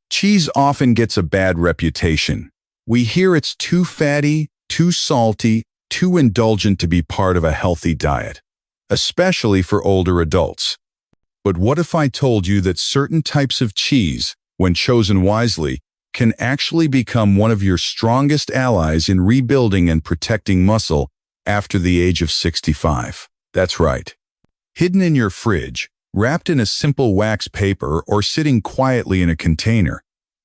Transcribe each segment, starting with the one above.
Cheese often gets a bad reputation. We hear it's too fatty, too salty, too indulgent to be part of a healthy diet, especially for older adults. But what if I told you that certain types of cheese, when chosen wisely, can actually become one of your strongest allies in rebuilding and protecting muscle after the age of 65? That's right. Hidden in your fridge, wrapped in a simple wax paper or sitting quietly in a container,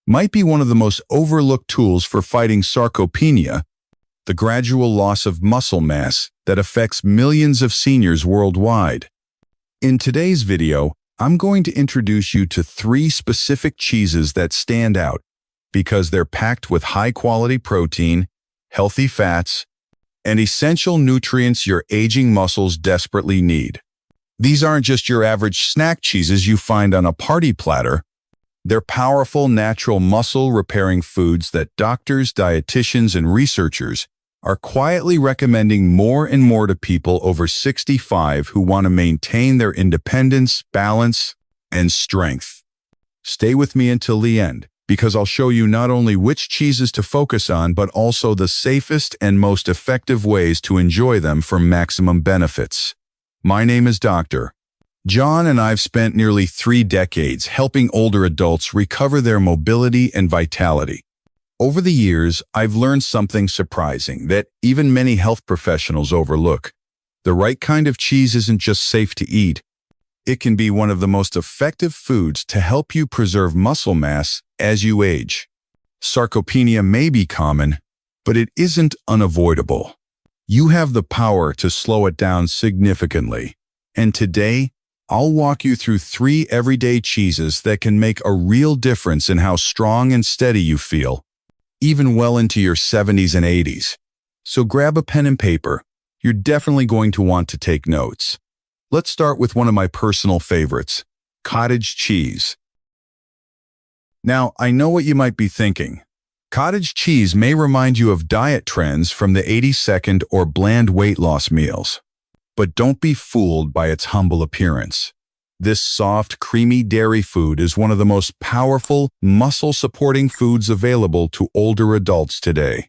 might be one of the most overlooked tools for fighting sarcopenia, the gradual loss of muscle mass that affects millions of seniors worldwide. In today's video, I'm going to introduce you to 3 specific cheeses that stand out because they're packed with high-quality protein, healthy fats, and essential nutrients your aging muscles desperately need. These aren't just your average snack cheeses you find on a party platter. They're powerful, natural muscle-repairing foods that doctors, dietitians, and researchers are quietly recommending more and more to people over 65 who want to maintain their independence, balance, and strength. Stay with me until the end, because I'll show you not only which cheeses to focus on, but also the safest and most effective ways to enjoy them for maximum benefits. My name is Dr. John, and I've spent nearly 3 decades helping older adults recover their mobility and vitality. Over the years, I've learned something surprising that even many health professionals overlook. The right kind of cheese isn't just safe to eat. It can be one of the most effective foods to help you preserve muscle mass as you age. Sarcopenia may be common, but it isn't unavoidable. You have the power to slow it down significantly. And today, I'll walk you through 3 everyday cheeses that can make a real difference in how strong and steady you feel, even well into your 70s and 80s. So grab a pen and paper. You're definitely going to want to take notes. Let's start with one of my personal favorites, cottage cheese. Now, I know what you might be thinking. Cottage cheese may remind you of diet trends from the 80-second or bland weight loss meals. But don't be fooled by its humble appearance. This soft, creamy dairy food is one of the most powerful, muscle-supporting foods available to older adults today.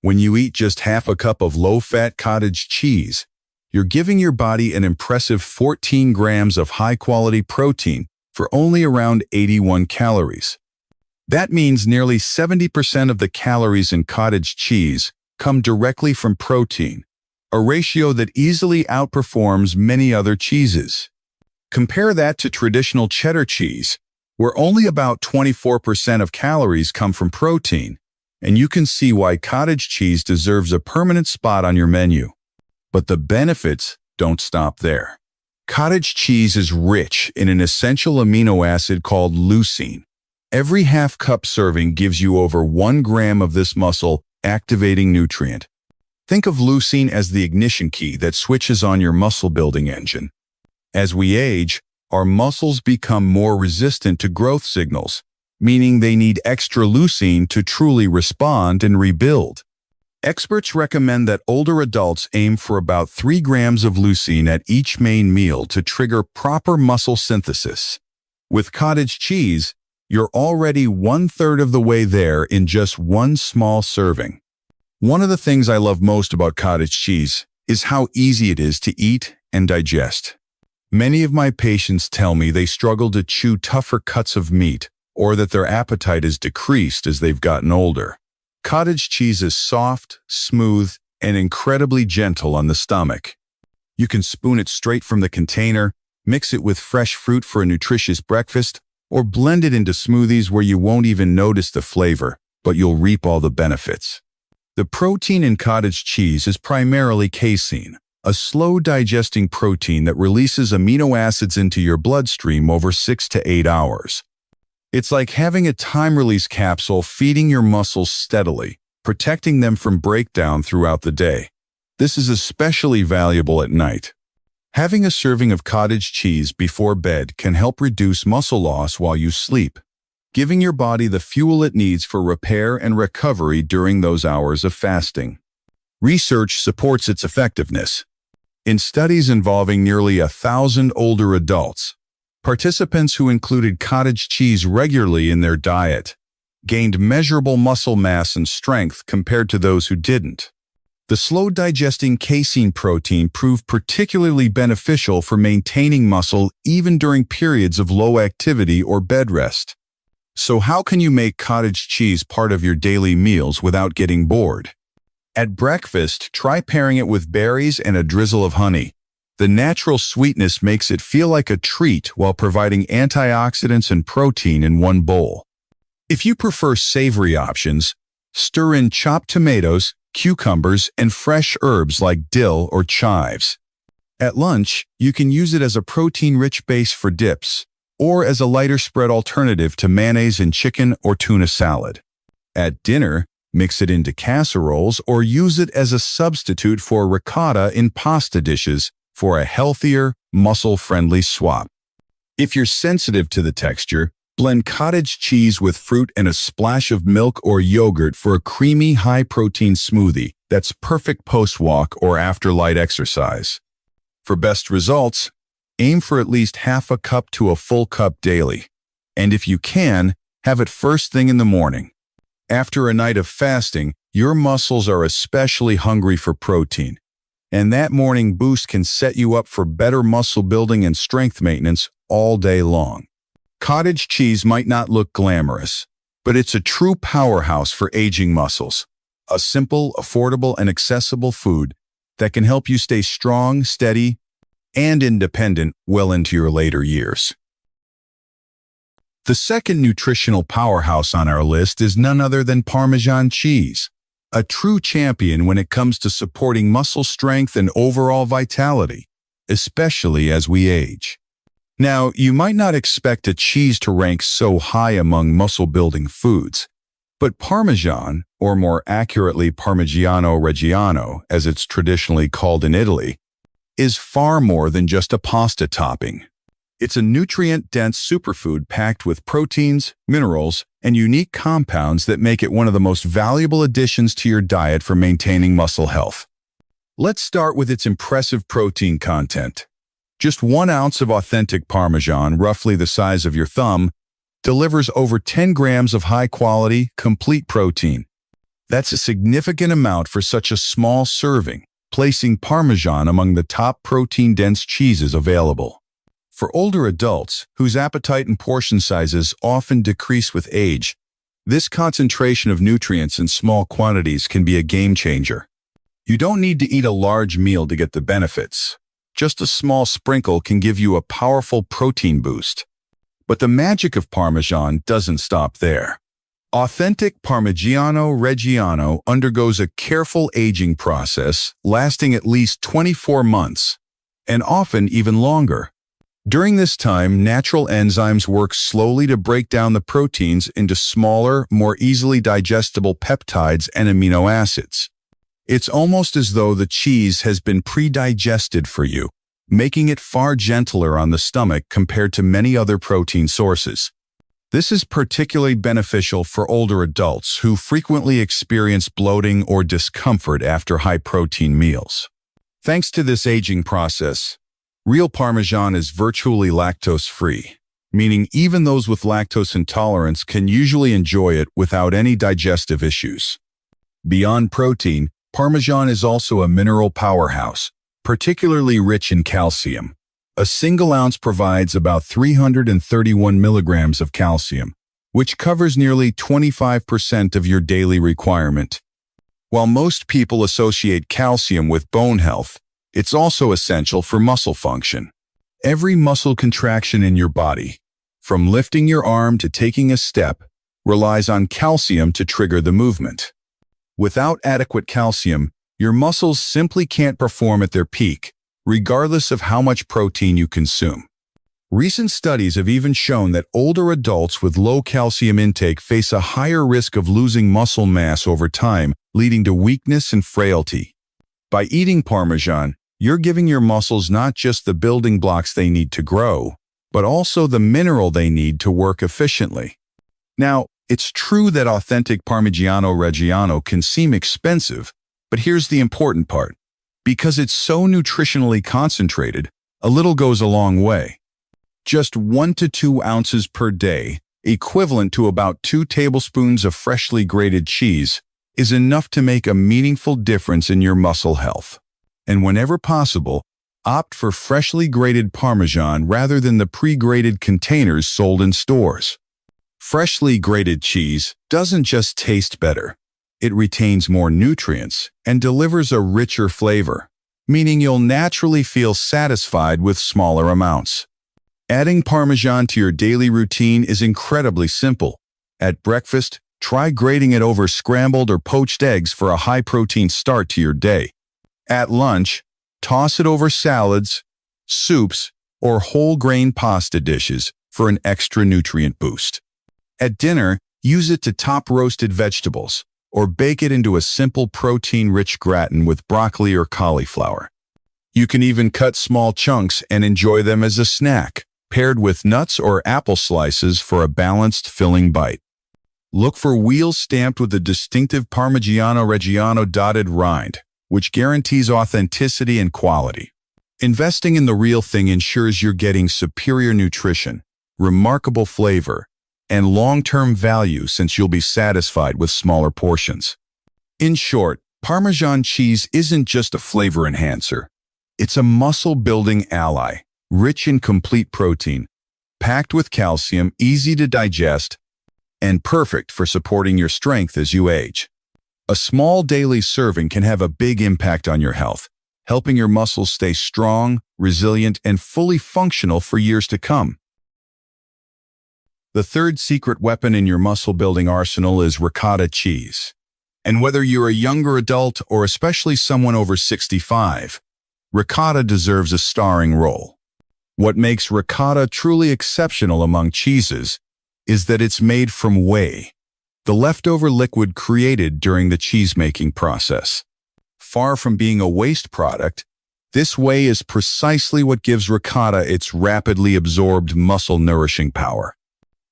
When you eat just half a cup of low-fat cottage cheese, you're giving your body an impressive 14 grams of high-quality protein for only around 81 calories. That means nearly 70% of the calories in cottage cheese come directly from protein, a ratio that easily outperforms many other cheeses. Compare that to traditional cheddar cheese, where only about 24% of calories come from protein, and you can see why cottage cheese deserves a permanent spot on your menu. But the benefits don't stop there. Cottage cheese is rich in an essential amino acid called leucine. Every half-cup serving gives you over 1 gram of this muscle-activating nutrient. Think of leucine as the ignition key that switches on your muscle-building engine. As we age, our muscles become more resistant to growth signals, meaning they need extra leucine to truly respond and rebuild. Experts recommend that older adults aim for about 3 grams of leucine at each main meal to trigger proper muscle synthesis. With cottage cheese, you're already 1/3 of the way there in just 1 small serving. One of the things I love most about cottage cheese is how easy it is to eat and digest. Many of my patients tell me they struggle to chew tougher cuts of meat or that their appetite is decreased as they've gotten older. Cottage cheese is soft, smooth, and incredibly gentle on the stomach. You can spoon it straight from the container, mix it with fresh fruit for a nutritious breakfast, or blend it into smoothies where you won't even notice the flavor, but you'll reap all the benefits. The protein in cottage cheese is primarily casein, a slow-digesting protein that releases amino acids into your bloodstream over 6 to 8 hours. It's like having a time-release capsule feeding your muscles steadily, protecting them from breakdown throughout the day. This is especially valuable at night. Having a serving of cottage cheese before bed can help reduce muscle loss while you sleep, giving your body the fuel it needs for repair and recovery during those hours of fasting. Research supports its effectiveness. In studies involving nearly 1,000 older adults, Participants who included cottage cheese regularly in their diet gained measurable muscle mass and strength compared to those who didn't. The slow-digesting casein protein proved particularly beneficial for maintaining muscle even during periods of low activity or bed rest. So how can you make cottage cheese part of your daily meals without getting bored? At breakfast, try pairing it with berries and a drizzle of honey. The natural sweetness makes it feel like a treat while providing antioxidants and protein in one bowl. If you prefer savory options, stir in chopped tomatoes, cucumbers, and fresh herbs like dill or chives. At lunch, you can use it as a protein-rich base for dips, or as a lighter spread alternative to mayonnaise in chicken or tuna salad. At dinner, mix it into casseroles or use it as a substitute for ricotta in pasta dishes for a healthier, muscle-friendly swap. If you're sensitive to the texture, blend cottage cheese with fruit and a splash of milk or yogurt for a creamy, high-protein smoothie that's perfect post-walk or after light exercise. For best results, aim for at least half a cup to a full cup daily, and if you can, have it first thing in the morning. After a night of fasting, your muscles are especially hungry for protein, and that morning boost can set you up for better muscle building and strength maintenance all day long. Cottage cheese might not look glamorous, but it's a true powerhouse for aging muscles. A simple, affordable, and accessible food that can help you stay strong, steady, and independent well into your later years. The second nutritional powerhouse on our list is none other than Parmesan cheese, a true champion when it comes to supporting muscle strength and overall vitality, especially as we age. Now, you might not expect a cheese to rank so high among muscle-building foods, but Parmesan, or more accurately Parmigiano Reggiano, as it's traditionally called in Italy, is far more than just a pasta topping. It's a nutrient-dense superfood packed with proteins, minerals, and unique compounds that make it one of the most valuable additions to your diet for maintaining muscle health. Let's start with its impressive protein content. Just 1 ounce of authentic Parmesan, roughly the size of your thumb, delivers over 10 grams of high-quality, complete protein. That's a significant amount for such a small serving, placing Parmesan among the top protein-dense cheeses available. For older adults, whose appetite and portion sizes often decrease with age, this concentration of nutrients in small quantities can be a game-changer. You don't need to eat a large meal to get the benefits. Just a small sprinkle can give you a powerful protein boost. But the magic of Parmesan doesn't stop there. Authentic Parmigiano Reggiano undergoes a careful aging process lasting at least 24 months, and often even longer. During this time, natural enzymes work slowly to break down the proteins into smaller, more easily digestible peptides and amino acids. It's almost as though the cheese has been pre-digested for you, making it far gentler on the stomach compared to many other protein sources. This is particularly beneficial for older adults who frequently experience bloating or discomfort after high-protein meals. Thanks to this aging process, real Parmesan is virtually lactose-free, meaning even those with lactose intolerance can usually enjoy it without any digestive issues. Beyond protein, Parmesan is also a mineral powerhouse, particularly rich in calcium. A single ounce provides about 331 milligrams of calcium, which covers nearly 25% of your daily requirement. While most people associate calcium with bone health, it's also essential for muscle function. Every muscle contraction in your body, from lifting your arm to taking a step, relies on calcium to trigger the movement. Without adequate calcium, your muscles simply can't perform at their peak, regardless of how much protein you consume. Recent studies have even shown that older adults with low calcium intake face a higher risk of losing muscle mass over time, leading to weakness and frailty. By eating Parmesan, you're giving your muscles not just the building blocks they need to grow, but also the mineral they need to work efficiently. Now, it's true that authentic Parmigiano Reggiano can seem expensive, but here's the important part. Because it's so nutritionally concentrated, a little goes a long way. Just 1 to 2 ounces per day, equivalent to about 2 tablespoons of freshly grated cheese, is enough to make a meaningful difference in your muscle health. And whenever possible, opt for freshly grated Parmesan rather than the pre-grated containers sold in stores. Freshly grated cheese doesn't just taste better. It retains more nutrients and delivers a richer flavor, meaning you'll naturally feel satisfied with smaller amounts. Adding Parmesan to your daily routine is incredibly simple. At breakfast, try grating it over scrambled or poached eggs for a high-protein start to your day. At lunch, toss it over salads, soups, or whole-grain pasta dishes for an extra nutrient boost. At dinner, use it to top roasted vegetables, or bake it into a simple protein-rich gratin with broccoli or cauliflower. You can even cut small chunks and enjoy them as a snack, paired with nuts or apple slices for a balanced, filling bite. Look for wheels stamped with a distinctive Parmigiano Reggiano dotted rind, which guarantees authenticity and quality. Investing in the real thing ensures you're getting superior nutrition, remarkable flavor, and long-term value since you'll be satisfied with smaller portions. In short, Parmesan cheese isn't just a flavor enhancer. It's a muscle-building ally, rich in complete protein, packed with calcium, easy to digest, and perfect for supporting your strength as you age. A small daily serving can have a big impact on your health, helping your muscles stay strong, resilient, and fully functional for years to come. The third secret weapon in your muscle-building arsenal is ricotta cheese. And whether you're a younger adult or especially someone over 65, ricotta deserves a starring role. What makes ricotta truly exceptional among cheeses is that it's made from whey, the leftover liquid created during the cheese-making process. Far from being a waste product, this whey is precisely what gives ricotta its rapidly absorbed muscle-nourishing power.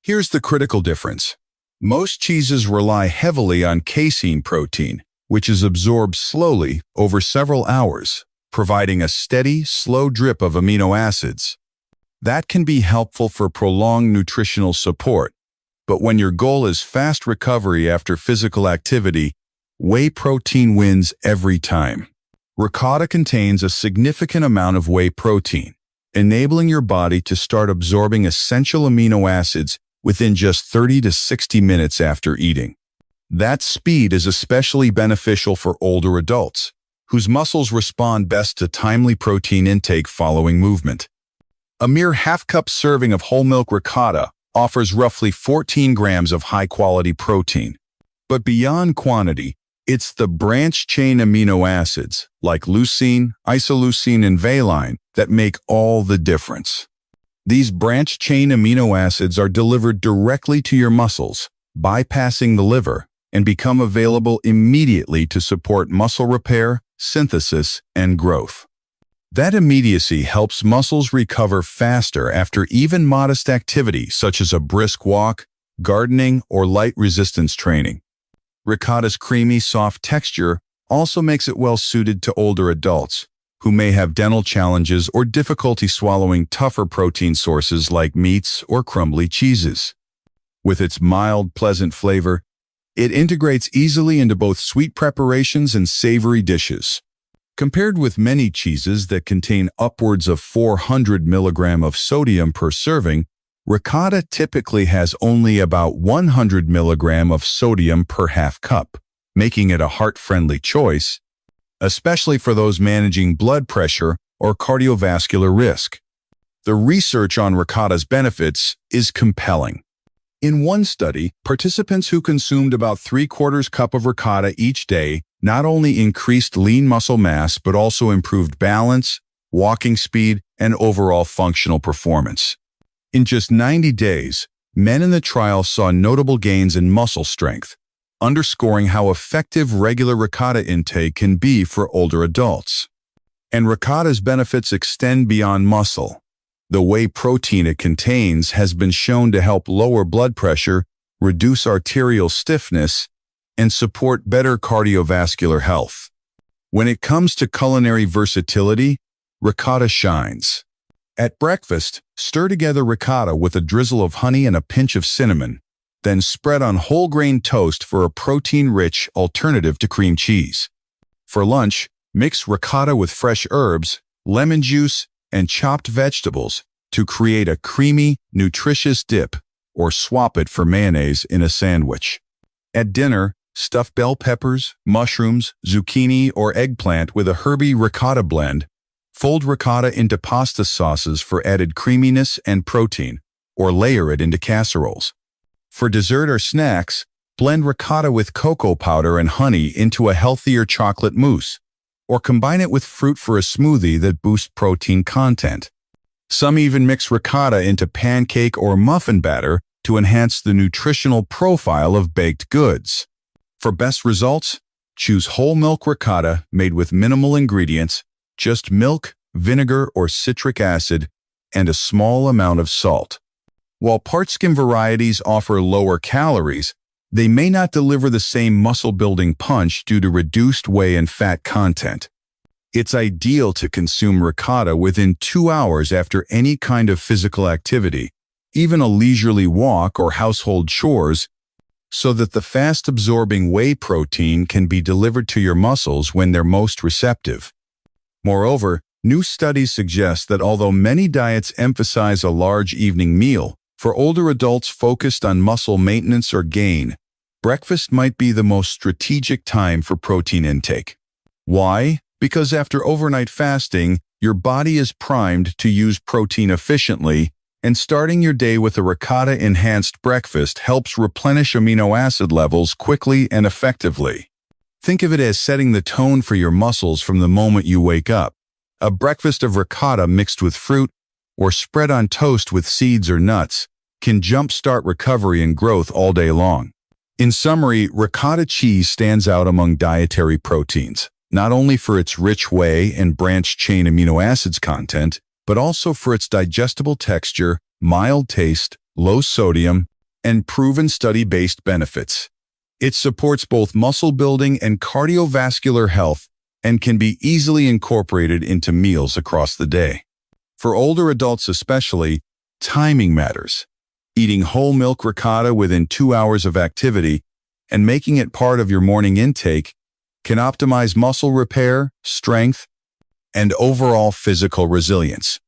Here's the critical difference. Most cheeses rely heavily on casein protein, which is absorbed slowly over several hours, providing a steady, slow drip of amino acids. That can be helpful for prolonged nutritional support, but when your goal is fast recovery after physical activity, whey protein wins every time. Ricotta contains a significant amount of whey protein, enabling your body to start absorbing essential amino acids within just 30 to 60 minutes after eating. That speed is especially beneficial for older adults, whose muscles respond best to timely protein intake following movement. A mere half-cup serving of whole milk ricotta offers roughly 14 grams of high-quality protein. But beyond quantity, it's the branched-chain amino acids, like leucine, isoleucine, and valine, that make all the difference. These branched-chain amino acids are delivered directly to your muscles, bypassing the liver, and become available immediately to support muscle repair, synthesis, and growth. That immediacy helps muscles recover faster after even modest activity such as a brisk walk, gardening, or light resistance training. Ricotta's creamy, soft texture also makes it well-suited to older adults who may have dental challenges or difficulty swallowing tougher protein sources like meats or crumbly cheeses. With its mild, pleasant flavor, it integrates easily into both sweet preparations and savory dishes. Compared with many cheeses that contain upwards of 400 milligrams of sodium per serving, ricotta typically has only about 100 milligrams of sodium per half cup, making it a heart-friendly choice, especially for those managing blood pressure or cardiovascular risk. The research on ricotta's benefits is compelling. In one study, participants who consumed about 3/4 cup of ricotta each day not only increased lean muscle mass but also improved balance, walking speed, and overall functional performance. In just 90 days, men in the trial saw notable gains in muscle strength, underscoring how effective regular ricotta intake can be for older adults. And ricotta's benefits extend beyond muscle. The whey protein it contains has been shown to help lower blood pressure, reduce arterial stiffness, and support better cardiovascular health. When it comes to culinary versatility, ricotta shines. At breakfast, stir together ricotta with a drizzle of honey and a pinch of cinnamon, then spread on whole grain toast for a protein-rich alternative to cream cheese. For lunch, mix ricotta with fresh herbs, lemon juice, and chopped vegetables to create a creamy, nutritious dip, or swap it for mayonnaise in a sandwich. At dinner, stuff bell peppers, mushrooms, zucchini, or eggplant with a herby ricotta blend. Fold ricotta into pasta sauces for added creaminess and protein, or layer it into casseroles. For dessert or snacks, blend ricotta with cocoa powder and honey into a healthier chocolate mousse, or combine it with fruit for a smoothie that boosts protein content. Some even mix ricotta into pancake or muffin batter to enhance the nutritional profile of baked goods. For best results, choose whole milk ricotta made with minimal ingredients, just milk, vinegar, or citric acid, and a small amount of salt. While part-skim varieties offer lower calories, they may not deliver the same muscle-building punch due to reduced whey and fat content. It's ideal to consume ricotta within 2 hours after any kind of physical activity, even a leisurely walk or household chores, so that the fast-absorbing whey protein can be delivered to your muscles when they're most receptive. Moreover, new studies suggest that although many diets emphasize a large evening meal, for older adults focused on muscle maintenance or gain, breakfast might be the most strategic time for protein intake. Why? Because after overnight fasting, your body is primed to use protein efficiently, and starting your day with a ricotta-enhanced breakfast helps replenish amino acid levels quickly and effectively. Think of it as setting the tone for your muscles from the moment you wake up. A breakfast of ricotta mixed with fruit or spread on toast with seeds or nuts can jumpstart recovery and growth all day long. In summary, ricotta cheese stands out among dietary proteins, not only for its rich whey and branched-chain amino acids content, but also for its digestible texture, mild taste, low sodium, and proven study-based benefits. It supports both muscle building and cardiovascular health and can be easily incorporated into meals across the day. For older adults especially, timing matters. Eating whole milk ricotta within 2 hours of activity and making it part of your morning intake can optimize muscle repair, strength, and overall physical resilience.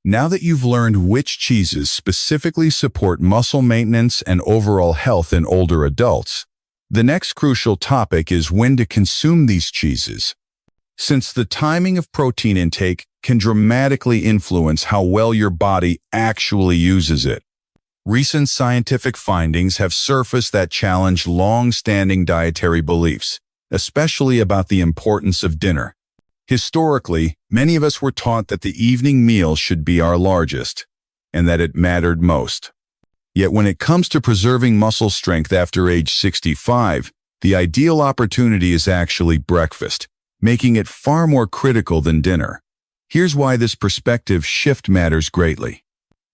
Now that you've learned which cheeses specifically support muscle maintenance and overall health in older adults, the next crucial topic is when to consume these cheeses. Since the timing of protein intake can dramatically influence how well your body actually uses it, recent scientific findings have surfaced that challenge long-standing dietary beliefs, especially about the importance of dinner. Historically, many of us were taught that the evening meal should be our largest, and that it mattered most. Yet when it comes to preserving muscle strength after age 65, the ideal opportunity is actually breakfast, making it far more critical than dinner. Here's why this perspective shift matters greatly.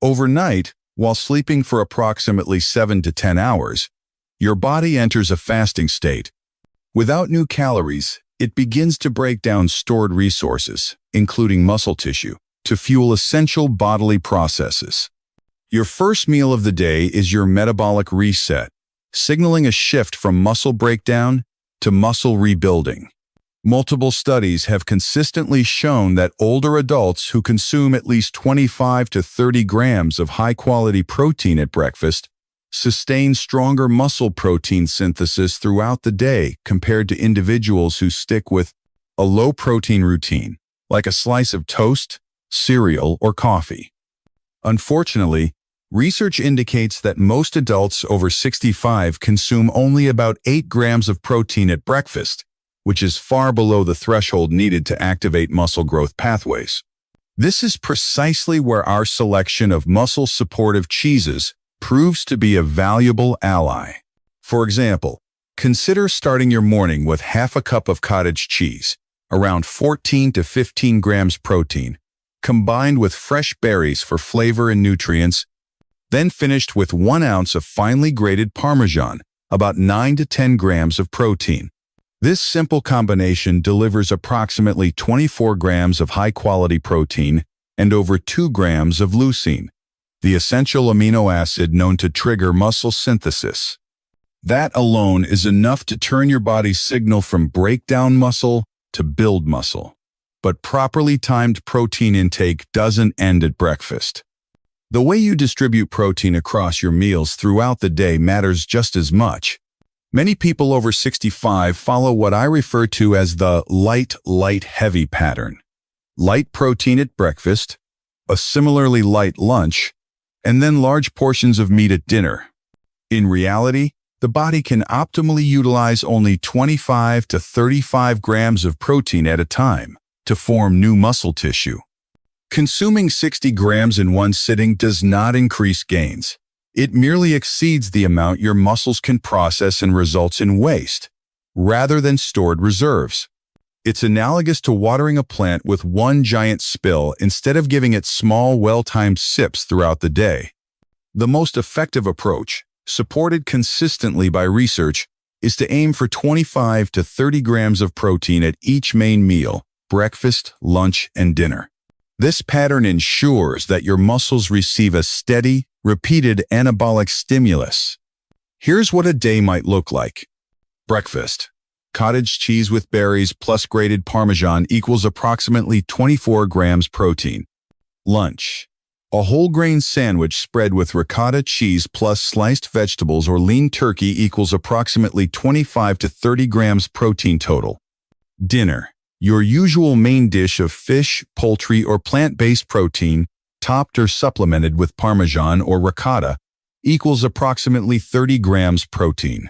Overnight, while sleeping for approximately 7 to 10 hours, your body enters a fasting state. Without new calories, it begins to break down stored resources, including muscle tissue, to fuel essential bodily processes. Your first meal of the day is your metabolic reset, signaling a shift from muscle breakdown to muscle rebuilding. Multiple studies have consistently shown that older adults who consume at least 25 to 30 grams of high-quality protein at breakfast sustain stronger muscle protein synthesis throughout the day compared to individuals who stick with a low-protein routine, like a slice of toast, cereal, or coffee. Unfortunately, research indicates that most adults over 65 consume only about 8 grams of protein at breakfast, which is far below the threshold needed to activate muscle growth pathways. This is precisely where our selection of muscle-supportive cheeses proves to be a valuable ally. For example, consider starting your morning with half a cup of cottage cheese, around 14 to 15 grams protein, combined with fresh berries for flavor and nutrients, then finished with 1 ounce of finely grated Parmesan, about 9 to 10 grams of protein. This simple combination delivers approximately 24 grams of high-quality protein and over 2 grams of leucine, the essential amino acid known to trigger muscle synthesis. That alone is enough to turn your body's signal from breakdown muscle to build muscle. But properly timed protein intake doesn't end at breakfast. The way you distribute protein across your meals throughout the day matters just as much. Many people over 65 follow what I refer to as the light, heavy pattern. Light protein at breakfast, a similarly light lunch, and then large portions of meat at dinner. In reality, the body can optimally utilize only 25 to 35 grams of protein at a time to form new muscle tissue. Consuming 60 grams in one sitting does not increase gains. It merely exceeds the amount your muscles can process and results in waste, rather than stored reserves. It's analogous to watering a plant with one giant spill instead of giving it small, well-timed sips throughout the day. The most effective approach, supported consistently by research, is to aim for 25 to 30 grams of protein at each main meal, breakfast, lunch, and dinner. This pattern ensures that your muscles receive a steady, repeated anabolic stimulus. Here's what a day might look like. Breakfast. Cottage cheese with berries plus grated Parmesan equals approximately 24 grams protein. Lunch. A whole grain sandwich spread with ricotta cheese plus sliced vegetables or lean turkey equals approximately 25 to 30 grams protein total. Dinner. Your usual main dish of fish, poultry, or plant-based protein, topped or supplemented with Parmesan or ricotta, equals approximately 30 grams protein.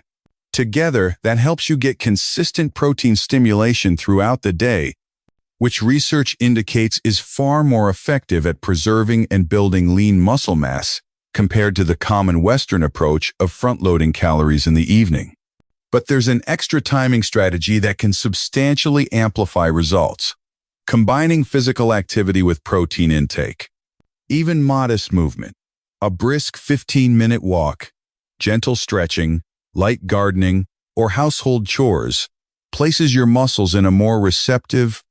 Together, that helps you get consistent protein stimulation throughout the day, which research indicates is far more effective at preserving and building lean muscle mass compared to the common Western approach of front-loading calories in the evening. But there's an extra timing strategy that can substantially amplify results. Combining physical activity with protein intake. Even modest movement, a brisk 15-minute walk, gentle stretching, light gardening, or household chores, places your muscles in a more receptive,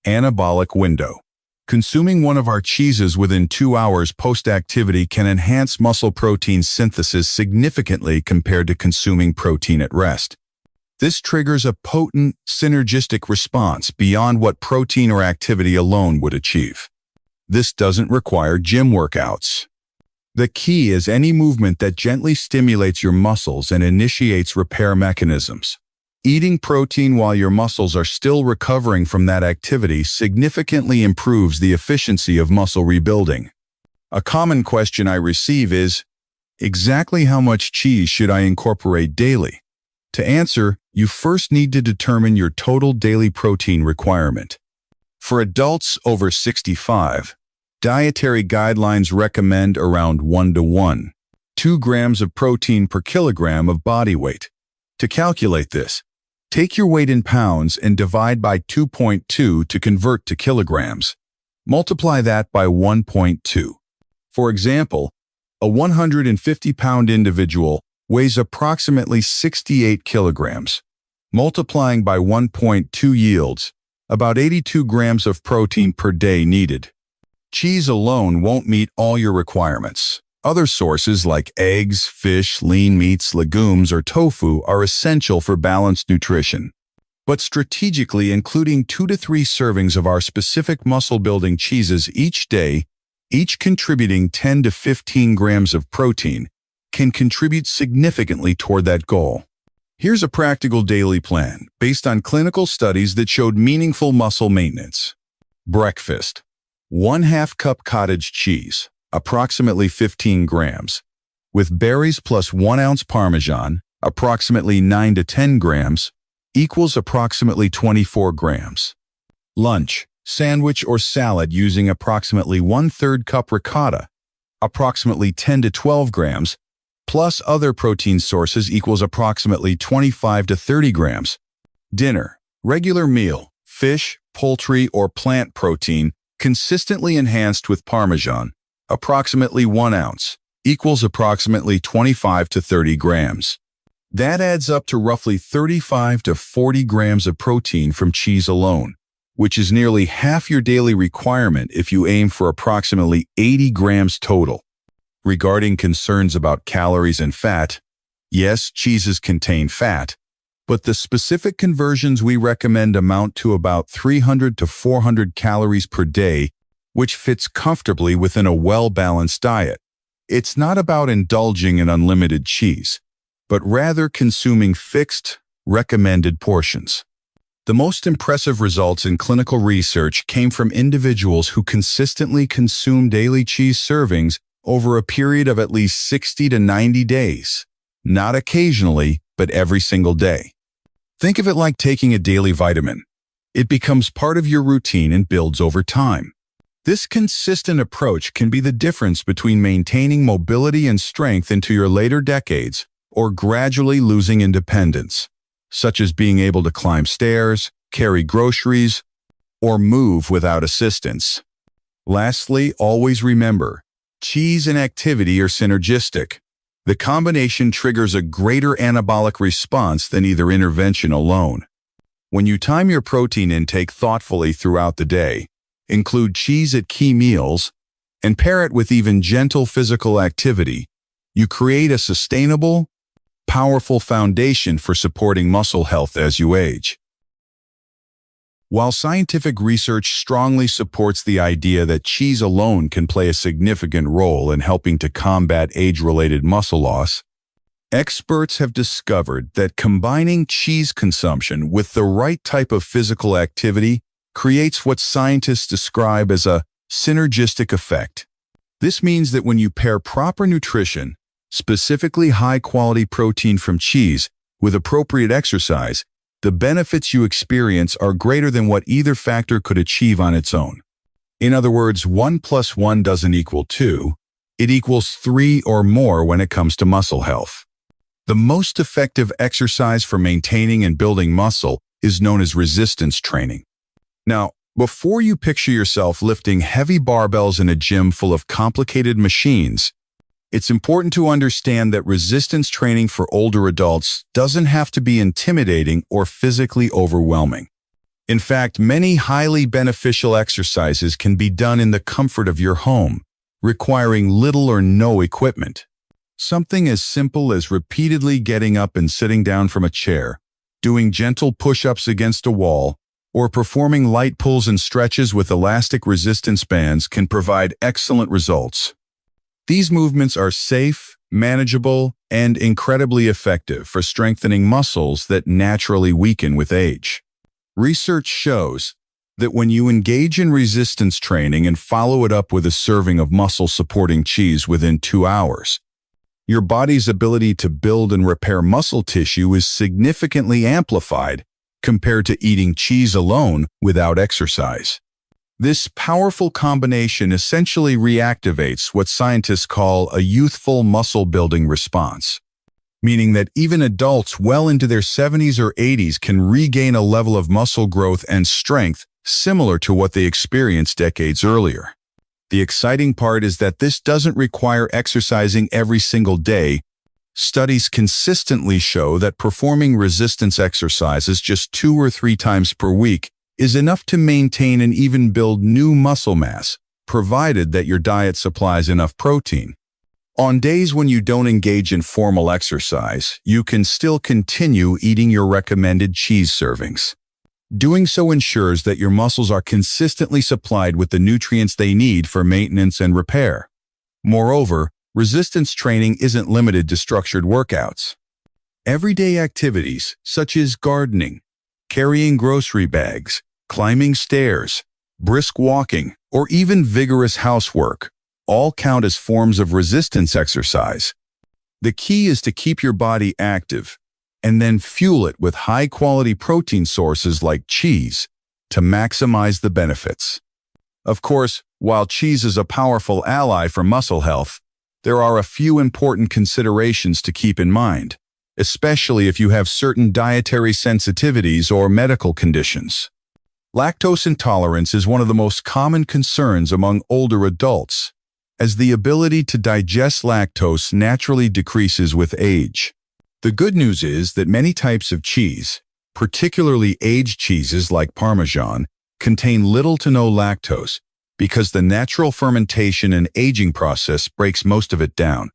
anabolic window. Consuming one of our cheeses within 2 hours post-activity can enhance muscle protein synthesis significantly compared to consuming protein at rest. This triggers a potent, synergistic response beyond what protein or activity alone would achieve. This doesn't require gym workouts. The key is any movement that gently stimulates your muscles and initiates repair mechanisms. Eating protein while your muscles are still recovering from that activity significantly improves the efficiency of muscle rebuilding. A common question I receive is, exactly how much cheese should I incorporate daily? To answer, you first need to determine your total daily protein requirement. For adults over 65, dietary guidelines recommend around 1:1, 2 grams of protein per kilogram of body weight. To calculate this, take your weight in pounds and divide by 2.2 to convert to kilograms. Multiply that by 1.2. For example, a 150-pound individual weighs approximately 68 kilograms. Multiplying by 1.2 yields about 82 grams of protein per day needed. Cheese alone won't meet all your requirements. Other sources like eggs, fish, lean meats, legumes, or tofu are essential for balanced nutrition. But strategically including 2 to 3 servings of our specific muscle-building cheeses each day, each contributing 10 to 15 grams of protein, can contribute significantly toward that goal. Here's a practical daily plan based on clinical studies that showed meaningful muscle maintenance. Breakfast. 1/2 cup cottage cheese, approximately 15 grams, with berries plus 1 ounce Parmesan, approximately 9 to 10 grams, equals approximately 24 grams. Lunch. Sandwich or salad using approximately 1/3 cup ricotta, approximately 10 to 12 grams, plus other protein sources equals approximately 25 to 30 grams. Dinner. Regular meal, fish, poultry, or plant protein, consistently enhanced with Parmesan, approximately 1 ounce, equals approximately 25 to 30 grams. That adds up to roughly 35 to 40 grams of protein from cheese alone. which is nearly half your daily requirement if you aim for approximately 80 grams total. Regarding concerns about calories and fat, yes, cheeses contain fat, but the specific conversions we recommend amount to about 300 to 400 calories per day, which fits comfortably within a well-balanced diet. It's not about indulging in unlimited cheese, but rather consuming fixed, recommended portions. The most impressive results in clinical research came from individuals who consistently consume daily cheese servings over a period of at least 60 to 90 days. Not occasionally, but every single day. Think of it like taking a daily vitamin. It becomes part of your routine and builds over time. This consistent approach can be the difference between maintaining mobility and strength into your later decades or gradually losing independence, such as being able to climb stairs, carry groceries, or move without assistance. Lastly, always remember, cheese and activity are synergistic. The combination triggers a greater anabolic response than either intervention alone. When you time your protein intake thoughtfully throughout the day, include cheese at key meals, and pair it with even gentle physical activity, you create a sustainable, powerful foundation for supporting muscle health as you age. While scientific research strongly supports the idea that cheese alone can play a significant role in helping to combat age-related muscle loss, experts have discovered that combining cheese consumption with the right type of physical activity creates what scientists describe as a synergistic effect. This means that when you pair proper nutrition, specifically high-quality protein from cheese, with appropriate exercise, the benefits you experience are greater than what either factor could achieve on its own. In other words, 1 plus 1 doesn't equal 2, it equals 3 or more when it comes to muscle health. The most effective exercise for maintaining and building muscle is known as resistance training. Now, before you picture yourself lifting heavy barbells in a gym full of complicated machines, it's important to understand that resistance training for older adults doesn't have to be intimidating or physically overwhelming. In fact, many highly beneficial exercises can be done in the comfort of your home, requiring little or no equipment. Something as simple as repeatedly getting up and sitting down from a chair, doing gentle push-ups against a wall, or performing light pulls and stretches with elastic resistance bands can provide excellent results. These movements are safe, manageable, and incredibly effective for strengthening muscles that naturally weaken with age. Research shows that when you engage in resistance training and follow it up with a serving of muscle-supporting cheese within 2 hours, your body's ability to build and repair muscle tissue is significantly amplified compared to eating cheese alone without exercise. This powerful combination essentially reactivates what scientists call a youthful muscle-building response, meaning that even adults well into their 70s or 80s can regain a level of muscle growth and strength similar to what they experienced decades earlier. The exciting part is that this doesn't require exercising every single day. Studies consistently show that performing resistance exercises just 2 or 3 times per week is enough to maintain and even build new muscle mass, provided that your diet supplies enough protein. On days when you don't engage in formal exercise, you can still continue eating your recommended cheese servings. Doing so ensures that your muscles are consistently supplied with the nutrients they need for maintenance and repair. Moreover, resistance training isn't limited to structured workouts. Everyday activities, such as gardening, carrying grocery bags, climbing stairs, brisk walking, or even vigorous housework, all count as forms of resistance exercise. The key is to keep your body active and then fuel it with high-quality protein sources like cheese to maximize the benefits. Of course, while cheese is a powerful ally for muscle health, there are a few important considerations to keep in mind, especially if you have certain dietary sensitivities or medical conditions. Lactose intolerance is one of the most common concerns among older adults, as the ability to digest lactose naturally decreases with age. The good news is that many types of cheese, particularly aged cheeses like Parmesan, contain little to no lactose because the natural fermentation and aging process breaks most of it down.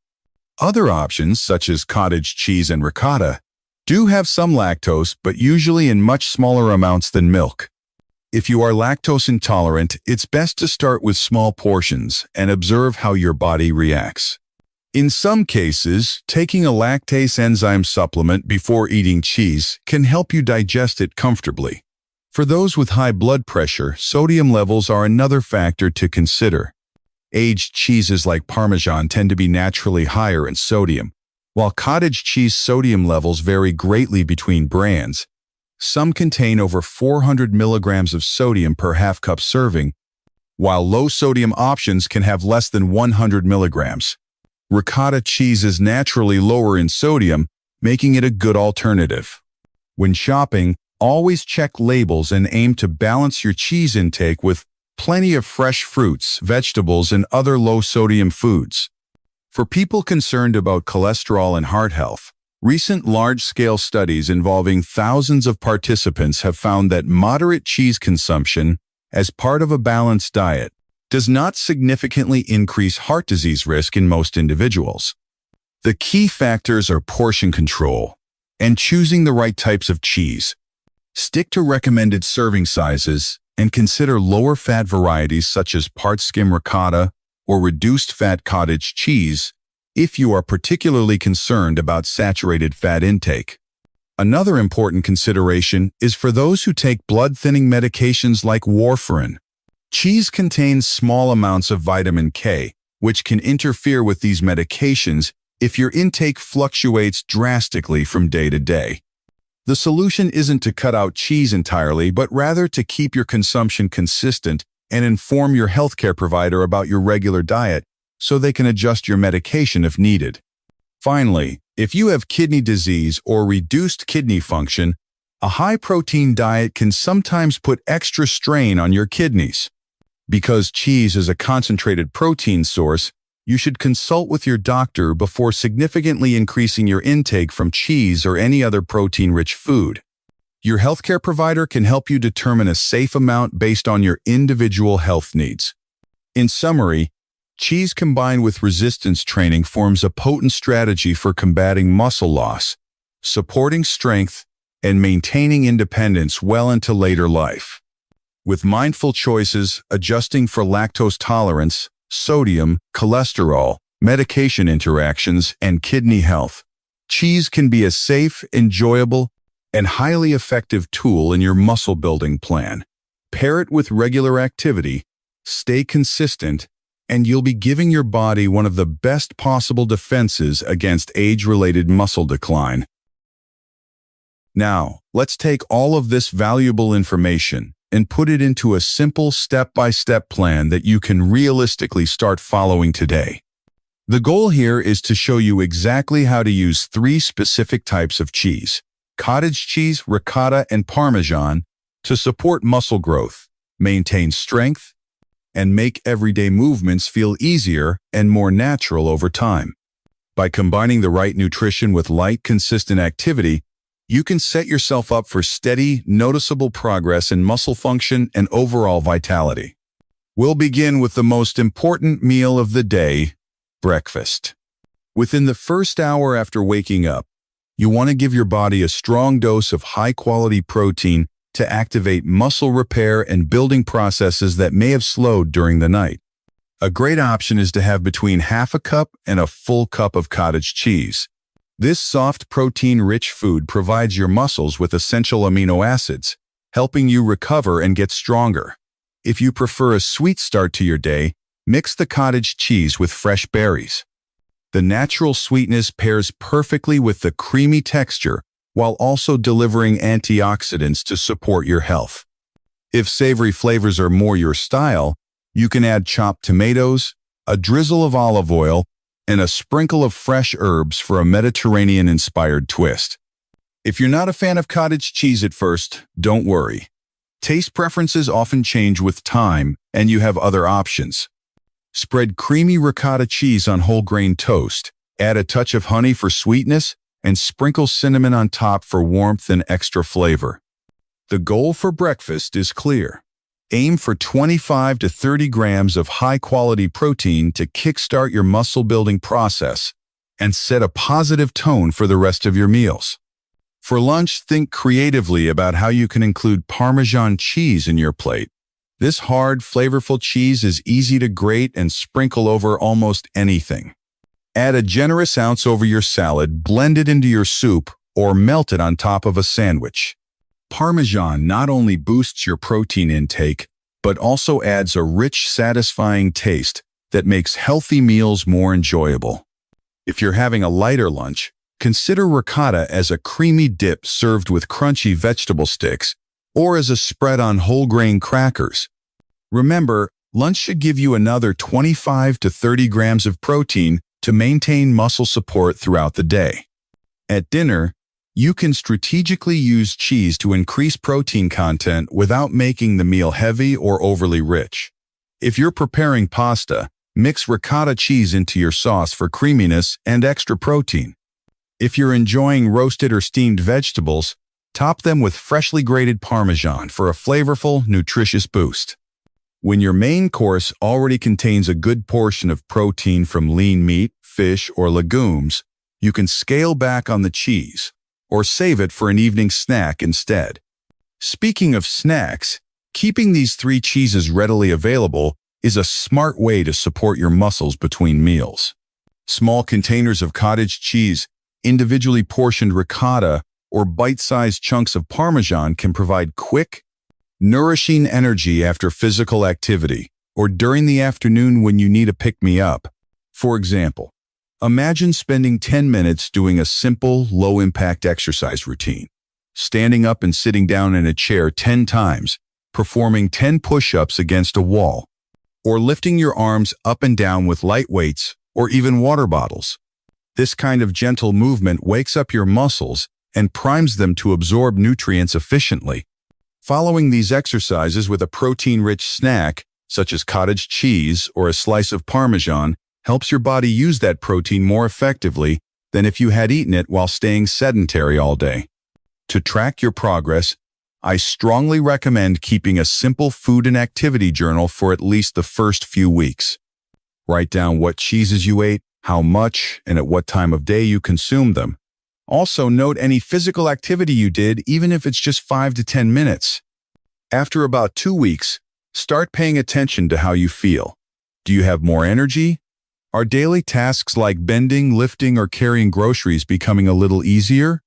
Other options, such as cottage cheese and ricotta, do have some lactose, but usually in much smaller amounts than milk. If you are lactose intolerant, it's best to start with small portions and observe how your body reacts. In some cases, taking a lactase enzyme supplement before eating cheese can help you digest it comfortably. For those with high blood pressure, sodium levels are another factor to consider. Aged cheeses like Parmesan tend to be naturally higher in sodium, while cottage cheese sodium levels vary greatly between brands. Some contain over 400 milligrams of sodium per half-cup serving, while low-sodium options can have less than 100 milligrams. Ricotta cheese is naturally lower in sodium, making it a good alternative. When shopping, always check labels and aim to balance your cheese intake with plenty of fresh fruits, vegetables, and other low-sodium foods. For people concerned about cholesterol and heart health, recent large-scale studies involving thousands of participants have found that moderate cheese consumption, as part of a balanced diet, does not significantly increase heart disease risk in most individuals. The key factors are portion control and choosing the right types of cheese. Stick to recommended serving sizes and consider lower-fat varieties such as part-skim ricotta or reduced-fat cottage cheese if you are particularly concerned about saturated fat intake. Another important consideration is for those who take blood-thinning medications like warfarin. Cheese contains small amounts of vitamin K, which can interfere with these medications if your intake fluctuates drastically from day to day. The solution isn't to cut out cheese entirely, but rather to keep your consumption consistent and inform your healthcare provider about your regular diet so they can adjust your medication if needed. Finally, if you have kidney disease or reduced kidney function, a high-protein diet can sometimes put extra strain on your kidneys. Because cheese is a concentrated protein source, you should consult with your doctor before significantly increasing your intake from cheese or any other protein-rich food. Your healthcare provider can help you determine a safe amount based on your individual health needs. In summary, cheese combined with resistance training forms a potent strategy for combating muscle loss, supporting strength, and maintaining independence well into later life. With mindful choices, adjusting for lactose tolerance, sodium, cholesterol, medication interactions, and kidney health, cheese can be a safe, enjoyable, and highly effective tool in your muscle-building plan. Pair it with regular activity, stay consistent, and you'll be giving your body one of the best possible defenses against age-related muscle decline. Now, let's take all of this valuable information and put it into a simple step-by-step plan that you can realistically start following today. The goal here is to show you exactly how to use 3 specific types of cheese, cottage cheese, ricotta, and Parmesan, to support muscle growth, maintain strength, and make everyday movements feel easier and more natural over time. By combining the right nutrition with light, consistent activity, you can set yourself up for steady, noticeable progress in muscle function and overall vitality. We'll begin with the most important meal of the day, breakfast. Within the first hour after waking up, you want to give your body a strong dose of high-quality protein to activate muscle repair and building processes that may have slowed during the night. A great option is to have between half a cup and a full cup of cottage cheese. This soft, protein-rich food provides your muscles with essential amino acids, helping you recover and get stronger. If you prefer a sweet start to your day, mix the cottage cheese with fresh berries. The natural sweetness pairs perfectly with the creamy texture while also delivering antioxidants to support your health. If savory flavors are more your style, you can add chopped tomatoes, a drizzle of olive oil, and a sprinkle of fresh herbs for a Mediterranean-inspired twist. If you're not a fan of cottage cheese at first, don't worry. Taste preferences often change with time, and you have other options. Spread creamy ricotta cheese on whole grain toast, add a touch of honey for sweetness, and sprinkle cinnamon on top for warmth and extra flavor. The goal for breakfast is clear. Aim for 25 to 30 grams of high-quality protein to kickstart your muscle-building process and set a positive tone for the rest of your meals. For lunch, think creatively about how you can include Parmesan cheese in your plate. This hard, flavorful cheese is easy to grate and sprinkle over almost anything. Add a generous ounce over your salad, blend it into your soup, or melt it on top of a sandwich. Parmesan not only boosts your protein intake, but also adds a rich, satisfying taste that makes healthy meals more enjoyable. If you're having a lighter lunch, consider ricotta as a creamy dip served with crunchy vegetable sticks or as a spread on whole grain crackers. Remember, lunch should give you another 25 to 30 grams of protein to maintain muscle support throughout the day. At dinner, you can strategically use cheese to increase protein content without making the meal heavy or overly rich. If you're preparing pasta, mix ricotta cheese into your sauce for creaminess and extra protein. If you're enjoying roasted or steamed vegetables, top them with freshly grated Parmesan for a flavorful, nutritious boost. When your main course already contains a good portion of protein from lean meat, fish, or legumes, you can scale back on the cheese or save it for an evening snack instead. Speaking of snacks, keeping these 3 cheeses readily available is a smart way to support your muscles between meals. Small containers of cottage cheese, individually portioned ricotta, or bite-sized chunks of Parmesan can provide quick, nourishing energy after physical activity or during the afternoon when you need a pick-me-up. For example, imagine spending 10 minutes doing a simple, low-impact exercise routine, standing up and sitting down in a chair 10 times, performing 10 push-ups against a wall, or lifting your arms up and down with light weights or even water bottles. This kind of gentle movement wakes up your muscles and primes them to absorb nutrients efficiently. Following these exercises with a protein-rich snack, such as cottage cheese or a slice of Parmesan, helps your body use that protein more effectively than if you had eaten it while staying sedentary all day. To track your progress, I strongly recommend keeping a simple food and activity journal for at least the first few weeks. Write down what cheeses you ate, how much, and at what time of day you consumed them. Also, note any physical activity you did, even if it's just 5 to 10 minutes. After about 2 weeks, start paying attention to how you feel. Do you have more energy? Are daily tasks like bending, lifting, or carrying groceries becoming a little easier?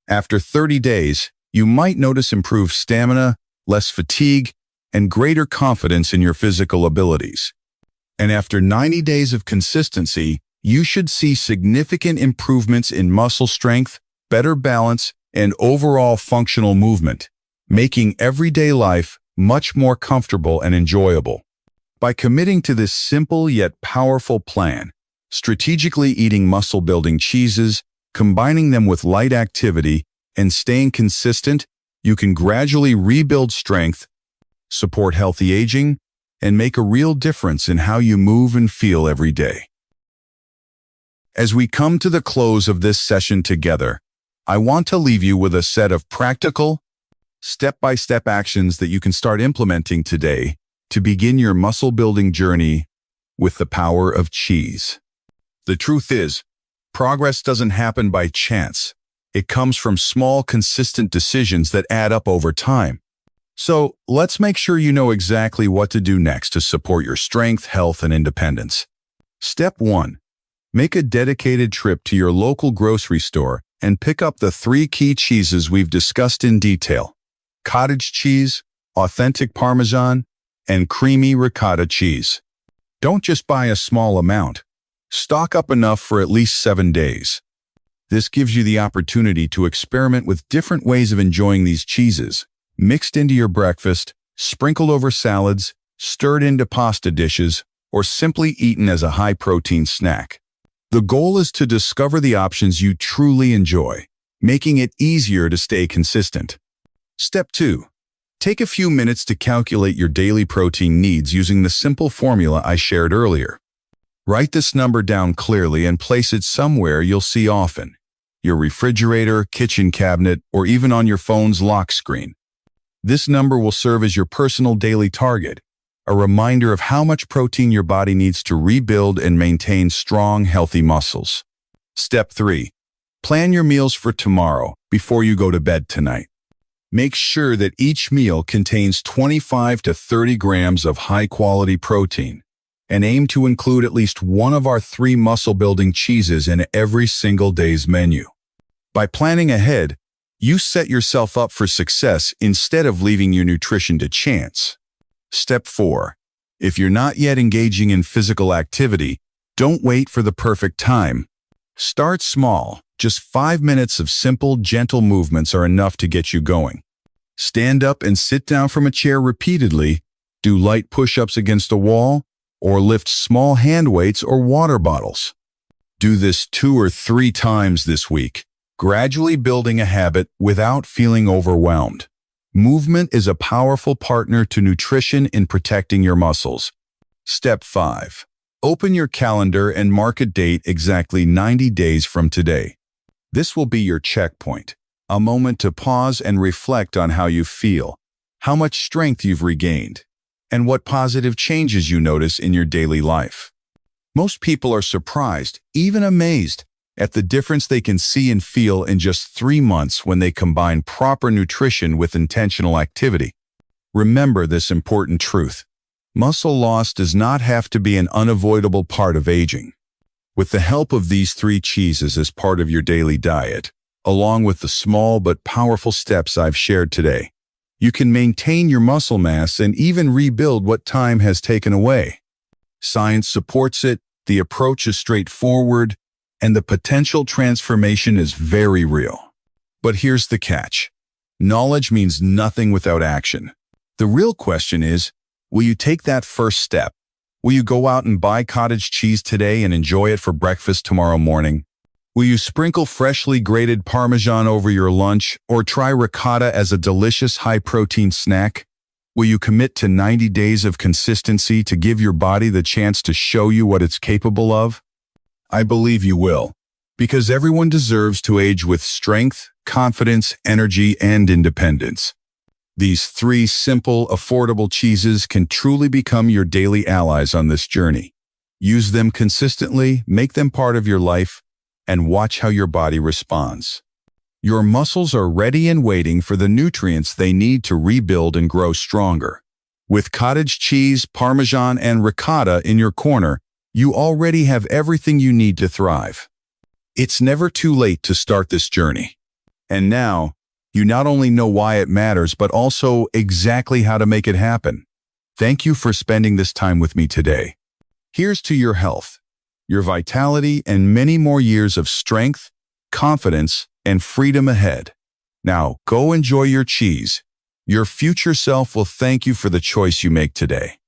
After 30 days, you might notice improved stamina, less fatigue, and greater confidence in your physical abilities. And after 90 days of consistency, you should see significant improvements in muscle strength, better balance, and overall functional movement, making everyday life much more comfortable and enjoyable. By committing to this simple yet powerful plan, strategically eating muscle-building cheeses, combining them with light activity, and staying consistent, you can gradually rebuild strength, support healthy aging, and make a real difference in how you move and feel every day. As we come to the close of this session together, I want to leave you with a set of practical, step-by-step actions that you can start implementing today to begin your muscle-building journey with the power of cheese. The truth is, progress doesn't happen by chance. It comes from small, consistent decisions that add up over time. So, let's make sure you know exactly what to do next to support your strength, health, and independence. Step 1. Make a dedicated trip to your local grocery store and pick up the 3 key cheeses we've discussed in detail: cottage cheese, authentic Parmesan, and creamy ricotta cheese. Don't just buy a small amount. Stock up enough for at least 7 days. This gives you the opportunity to experiment with different ways of enjoying these cheeses, mixed into your breakfast, sprinkled over salads, stirred into pasta dishes, or simply eaten as a high-protein snack. The goal is to discover the options you truly enjoy, making it easier to stay consistent. Step 2. Take a few minutes to calculate your daily protein needs using the simple formula I shared earlier. Write this number down clearly and place it somewhere you'll see often: your refrigerator, kitchen cabinet, or even on your phone's lock screen. This number will serve as your personal daily target, a reminder of how much protein your body needs to rebuild and maintain strong, healthy muscles. Step 3. Plan your meals for tomorrow before you go to bed tonight. Make sure that each meal contains 25 to 30 grams of high-quality protein, and aim to include at least one of our 3 muscle-building cheeses in every single day's menu. By planning ahead, you set yourself up for success instead of leaving your nutrition to chance. Step 4. If you're not yet engaging in physical activity, don't wait for the perfect time. Start small. Just 5 minutes of simple, gentle movements are enough to get you going. Stand up and sit down from a chair repeatedly, do light push-ups against a wall, or lift small hand weights or water bottles. Do this 2 or 3 times this week, gradually building a habit without feeling overwhelmed. Movement is a powerful partner to nutrition in protecting your muscles. Step 5. Open your calendar and mark a date exactly 90 days from today. This will be your checkpoint, a moment to pause and reflect on how you feel, how much strength you've regained, and what positive changes you notice in your daily life. Most people are surprised, even amazed, at the difference they can see and feel in just 3 months when they combine proper nutrition with intentional activity. Remember this important truth. Muscle loss does not have to be an unavoidable part of aging. With the help of these 3 cheeses as part of your daily diet, along with the small but powerful steps I've shared today, you can maintain your muscle mass and even rebuild what time has taken away. Science supports it, the approach is straightforward, and the potential transformation is very real. But here's the catch. Knowledge means nothing without action. The real question is, will you take that first step? Will you go out and buy cottage cheese today and enjoy it for breakfast tomorrow morning? Will you sprinkle freshly grated Parmesan over your lunch or try ricotta as a delicious high-protein snack? Will you commit to 90 days of consistency to give your body the chance to show you what it's capable of? I believe you will, because everyone deserves to age with strength, confidence, energy, and independence. These 3 simple, affordable cheeses can truly become your daily allies on this journey. Use them consistently, make them part of your life, and watch how your body responds. Your muscles are ready and waiting for the nutrients they need to rebuild and grow stronger. With cottage cheese, Parmesan, and ricotta in your corner, you already have everything you need to thrive. It's never too late to start this journey. And now, you not only know why it matters, but also exactly how to make it happen. Thank you for spending this time with me today. Here's to your health, your vitality, and many more years of strength, confidence, and freedom ahead. Now, go enjoy your cheese. Your future self will thank you for the choice you make today.